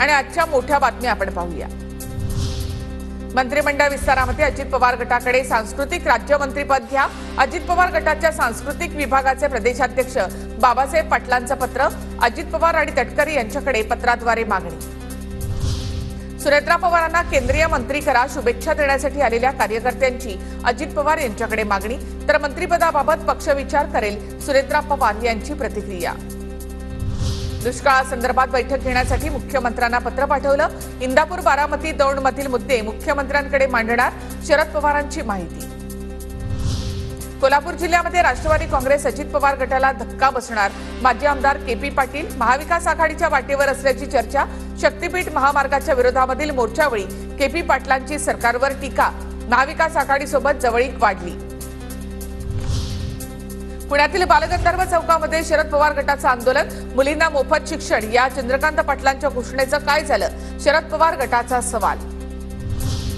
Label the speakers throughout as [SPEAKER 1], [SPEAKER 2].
[SPEAKER 1] आणि आजच्या मोठ्या बातम्या आपण पाहूया। मंत्रिमंडळ विस्तारामध्ये अजित पवार गटाकडे सांस्कृतिक राज्यमंत्रीपद घ्या। अजित पवार गटाच्या सांस्कृतिक विभागाचे प्रदेशाध्यक्ष बाबासाहेब पाटलांचं पत्र। अजित पवार आणि तटकरे यांच्याकडे पत्राद्वारे मागणी। सुनेत्रा पवारांना केंद्रीय मंत्री करा, शुभेच्छा देण्यासाठी आलेल्या कार्यकर्त्यांची अजित पवार यांच्याकडे मागणी। तर मंत्रिपदाबाबत पक्ष विचार करेल, सुनेत्रा पवार यांची प्रतिक्रिया। दुष्काळासंदर्भात बैठक घेण्यासाठी मुख्यमंत्र्यांना पत्र पाठवलं। इंदापूर बारामती दौंड मधील मुद्दे मुख्यमंत्र्यांकडे मांडणार, शरद पवारांची माहिती। कोल्हापूर जिल्ह्यामध्ये राष्ट्रवादी काँग्रेस अजित पवार गटाला धक्का बसणार। माजी आमदार केपी पाटील महाविकास आघाडीच्या वाटेवर असल्याची चर्चा। शक्तीपीठ महामार्गाच्या विरोधामधील मोर्चावेळी केपी पाटलांची सरकारवर टीका। महाविकास आघाडीसोबत जवळीक वाढली। पुण्यातील बालगंधर्व चौकामध्ये शरद पवार गटाचं आंदोलन। मुलींना मोफत शिक्षण या चंद्रकांत पाटलांच्या घोषणेचं काय झालं, शरद पवार गटाचा सवाल।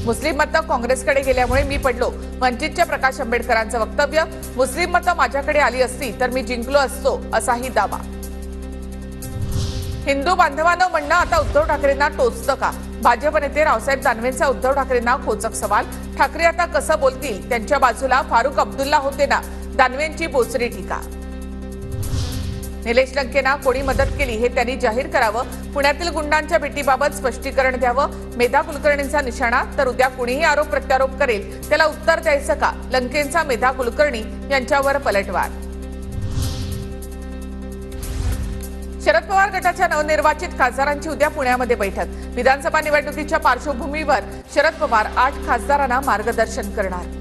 [SPEAKER 1] मुस्लिम मतं काँग्रेसकडे गेल्यामुळे मी पडलो, वंचितच्या प्रकाश आंबेडकरांचं वक्तव्य। मुस्लिम मतं माझ्याकडे आली असती तर मी जिंकलो असतो, असाही दावा। हिंदू बांधवांनो म्हणणं आता उद्धव ठाकरेंना टोचतं का? भाजप नेते रावसाहेब दानवेंचा उद्धव ठाकरेंना खोचक सवाल। ठाकरे आता कसं बोलतील? त्यांच्या बाजूला फारुख अब्दुल्ला होते ना, दानवेंची बोचरी टीका। निलेश लंकेंना कोणी मदत केली हे त्यांनी जाहीर करावं। पुण्यातील गुंडांच्या भेटीबाबत स्पष्टीकरण द्यावं। मेधा कुलकर्णींचा निशाणा, तर उद्या कुणीही आरोप प्रत्यारोप करेल त्याला उत्तर द्यायचं का? लंकेंचा मेधा कुलकर्णी यांच्यावर पलटवार। शरद पवार गटाच्या नवनिर्वाचित खासदारांची उद्या पुण्यामध्ये बैठक। विधानसभा निवडणुकीच्या पार्श्वभूमीवर शरद पवार 8 खासदारांना मार्गदर्शन करणार।